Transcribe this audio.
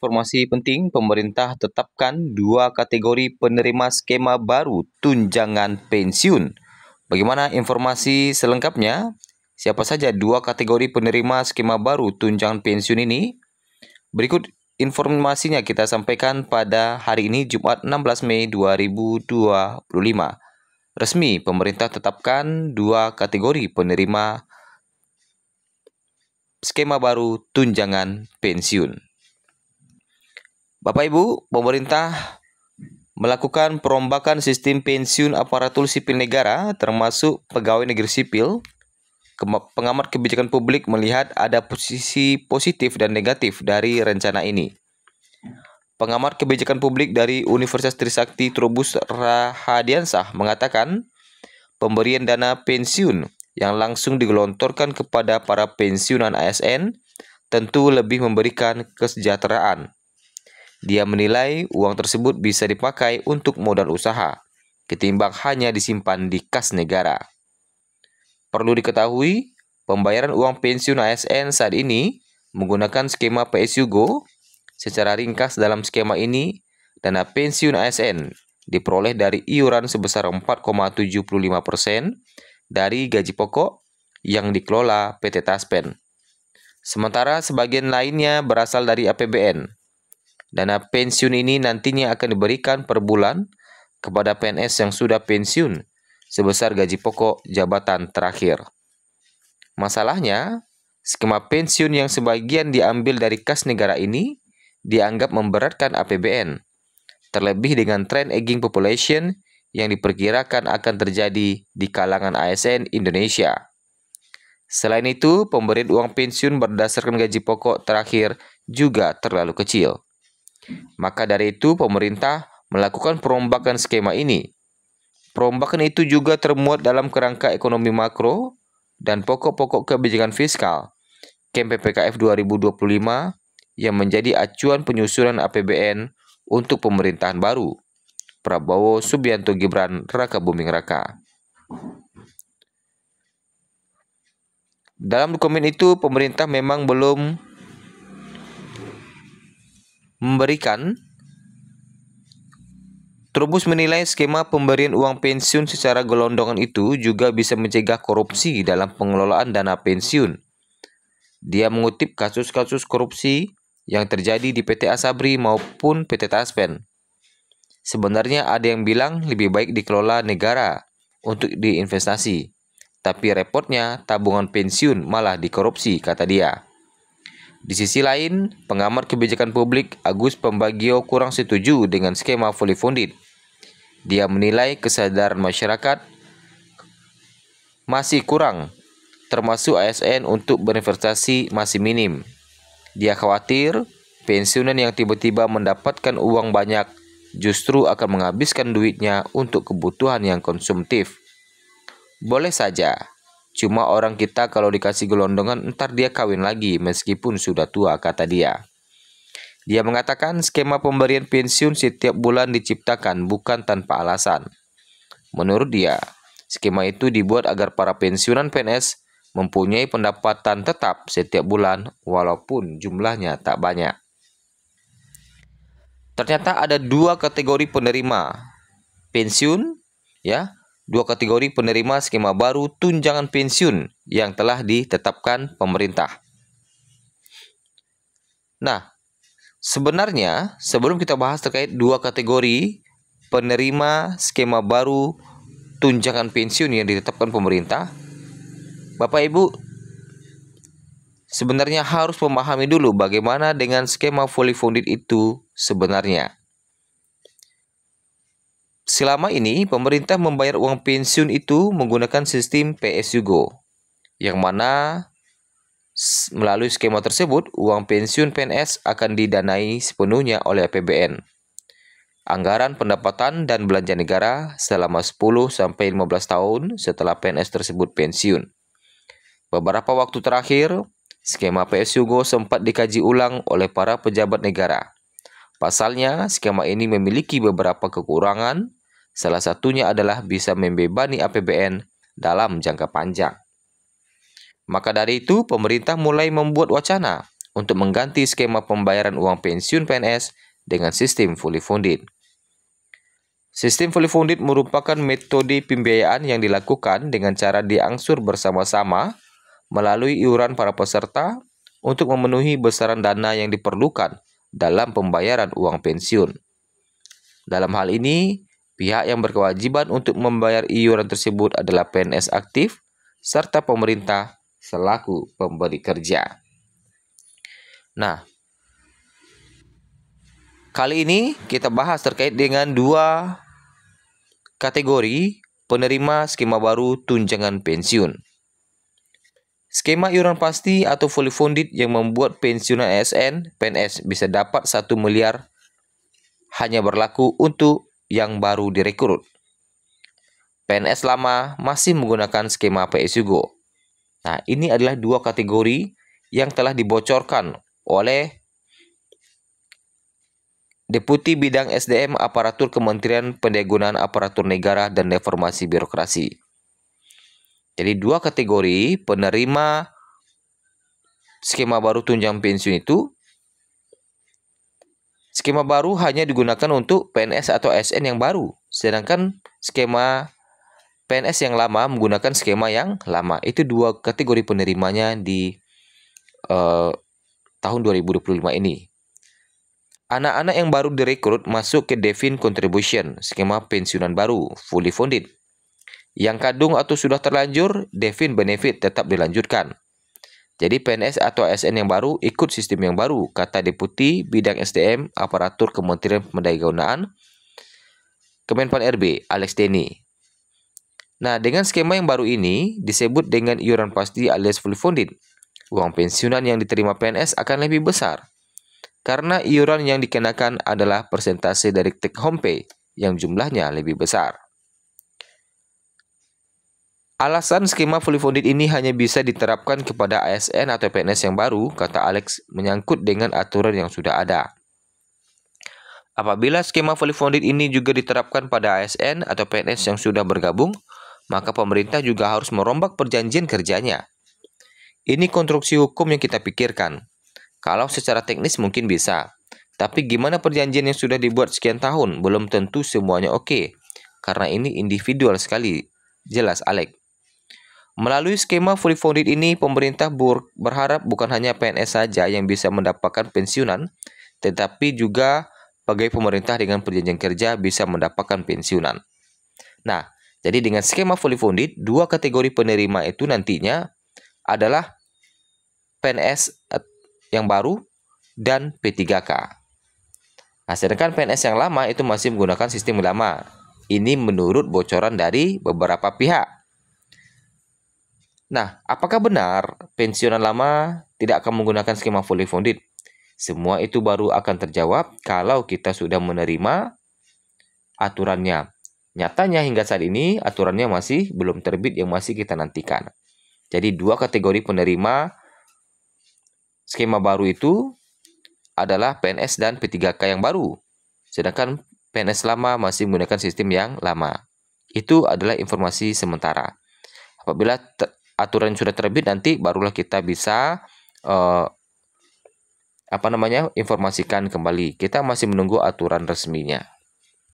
Informasi penting, pemerintah tetapkan 2 kategori penerima skema baru tunjangan pensiun. Bagaimana informasi selengkapnya? Siapa saja 2 kategori penerima skema baru tunjangan pensiun ini? Berikut informasinya kita sampaikan pada hari ini Jumat 16 Mei 2025. Resmi, pemerintah tetapkan 2 kategori penerima skema baru tunjangan pensiun. Bapak Ibu, pemerintah melakukan perombakan sistem pensiun aparatur sipil negara termasuk pegawai negeri sipil. Pengamat kebijakan publik melihat ada posisi positif dan negatif dari rencana ini. Pengamat kebijakan publik dari Universitas Trisakti Trubus Rahadiansah mengatakan pemberian dana pensiun yang langsung digelontorkan kepada para pensiunan ASN tentu lebih memberikan kesejahteraan. Dia menilai uang tersebut bisa dipakai untuk modal usaha, ketimbang hanya disimpan di kas negara. Perlu diketahui, pembayaran uang pensiun ASN saat ini menggunakan skema PSU Go. Secara ringkas dalam skema ini, dana pensiun ASN diperoleh dari iuran sebesar 4,75% dari gaji pokok yang dikelola PT Taspen. Sementara sebagian lainnya berasal dari APBN. Dana pensiun ini nantinya akan diberikan per bulan kepada PNS yang sudah pensiun sebesar gaji pokok jabatan terakhir. Masalahnya, skema pensiun yang sebagian diambil dari kas negara ini dianggap memberatkan APBN, terlebih dengan tren aging population yang diperkirakan akan terjadi di kalangan ASN Indonesia. Selain itu, pemberian uang pensiun berdasarkan gaji pokok terakhir juga terlalu kecil. Maka dari itu, pemerintah melakukan perombakan skema ini. Perombakan itu juga termuat dalam kerangka ekonomi makro dan pokok-pokok kebijakan fiskal KEM PPKF 2025 yang menjadi acuan penyusunan APBN untuk pemerintahan baru Prabowo Subianto Gibran Raka Buming Raka. Dalam dokumen itu, pemerintah memang belum memberikan. Trubus menilai skema pemberian uang pensiun secara gelondongan itu juga bisa mencegah korupsi dalam pengelolaan dana pensiun. Dia mengutip kasus-kasus korupsi yang terjadi di PT Asabri maupun PT Taspen. Sebenarnya ada yang bilang lebih baik dikelola negara untuk diinvestasi, tapi repotnya tabungan pensiun malah dikorupsi, kata dia. Di sisi lain, pengamat kebijakan publik Agus Pambagio kurang setuju dengan skema fully funded. Dia menilai kesadaran masyarakat masih kurang, termasuk ASN untuk berinvestasi masih minim. Dia khawatir pensiunan yang tiba-tiba mendapatkan uang banyak justru akan menghabiskan duitnya untuk kebutuhan yang konsumtif. Boleh saja. Cuma orang kita kalau dikasih gelondongan ntar dia kawin lagi meskipun sudah tua, kata dia. Dia mengatakan skema pemberian pensiun setiap bulan diciptakan bukan tanpa alasan. Menurut dia, skema itu dibuat agar para pensiunan PNS mempunyai pendapatan tetap setiap bulan walaupun jumlahnya tak banyak. Ternyata ada 2 kategori penerima pensiun, ya. 2 kategori penerima skema baru tunjangan pensiun yang telah ditetapkan pemerintah. Nah, sebenarnya sebelum kita bahas terkait 2 kategori penerima skema baru tunjangan pensiun yang ditetapkan pemerintah, Bapak Ibu sebenarnya harus memahami dulu bagaimana dengan skema fully funded itu sebenarnya. Selama ini, pemerintah membayar uang pensiun itu menggunakan sistem PSU Go, yang mana melalui skema tersebut, uang pensiun PNS akan didanai sepenuhnya oleh APBN. Anggaran pendapatan dan belanja negara selama 10-15 tahun setelah PNS tersebut pensiun. Beberapa waktu terakhir, skema PSU Go sempat dikaji ulang oleh para pejabat negara. Pasalnya, skema ini memiliki beberapa kekurangan. Salah satunya adalah bisa membebani APBN dalam jangka panjang. Maka dari itu, pemerintah mulai membuat wacana untuk mengganti skema pembayaran uang pensiun PNS dengan sistem fully funded. Sistem fully funded merupakan metode pembiayaan yang dilakukan dengan cara diangsur bersama-sama melalui iuran para peserta untuk memenuhi besaran dana yang diperlukan dalam pembayaran uang pensiun. Dalam hal ini, pihak yang berkewajiban untuk membayar iuran tersebut adalah PNS aktif serta pemerintah selaku pemberi kerja. Nah, kali ini kita bahas terkait dengan dua kategori penerima skema baru tunjangan pensiun. Skema iuran pasti atau fully funded yang membuat pensiunan ASN PNS bisa dapat 1 miliar hanya berlaku untuk yang baru direkrut. PNS lama masih menggunakan skema PSUGO. Nah, ini adalah dua kategori yang telah dibocorkan oleh Deputi Bidang SDM Aparatur Kementerian Pendayagunaan Aparatur Negara dan Reformasi Birokrasi. Jadi dua kategori penerima skema baru tunjangan pensiun itu, skema baru hanya digunakan untuk PNS atau ASN yang baru, sedangkan skema PNS yang lama menggunakan skema yang lama. Itu dua kategori penerimanya di tahun 2025 ini. Anak-anak yang baru direkrut masuk ke Defined Contribution, skema pensiunan baru, fully funded. Yang kadung atau sudah terlanjur, Defined Benefit tetap dilanjutkan. Jadi PNS atau ASN yang baru ikut sistem yang baru, kata Deputi Bidang SDM Aparatur Kementerian Pendayagunaan Kemenpan RB, Alex Denny. Nah, dengan skema yang baru ini disebut dengan iuran pasti alias fully funded. Uang pensiunan yang diterima PNS akan lebih besar karena iuran yang dikenakan adalah persentase dari take home pay yang jumlahnya lebih besar. Alasan skema fully funded ini hanya bisa diterapkan kepada ASN atau PNS yang baru, kata Alex, menyangkut dengan aturan yang sudah ada. Apabila skema fully funded ini juga diterapkan pada ASN atau PNS yang sudah bergabung, maka pemerintah juga harus merombak perjanjian kerjanya. Ini konstruksi hukum yang kita pikirkan. Kalau secara teknis mungkin bisa, tapi gimana perjanjian yang sudah dibuat sekian tahun? Belum tentu semuanya oke, karena ini individual sekali, jelas Alex. Melalui skema fully funded ini, pemerintah berharap bukan hanya PNS saja yang bisa mendapatkan pensiunan, tetapi juga pegawai pemerintah dengan perjanjian kerja bisa mendapatkan pensiunan. Nah, jadi dengan skema fully funded, dua kategori penerima itu nantinya adalah PNS yang baru dan P3K. Nah, sedangkan PNS yang lama itu masih menggunakan sistem lama. Ini menurut bocoran dari beberapa pihak. Nah, apakah benar pensiunan lama tidak akan menggunakan skema fully funded? Semua itu baru akan terjawab kalau kita sudah menerima aturannya. Nyatanya hingga saat ini aturannya masih belum terbit yang masih kita nantikan. Jadi dua kategori penerima skema baru itu adalah PNS dan P3K yang baru. Sedangkan PNS lama masih menggunakan sistem yang lama. Itu adalah informasi sementara. Apabila aturan sudah terbit nanti barulah kita bisa informasikan kembali. Kita masih menunggu aturan resminya.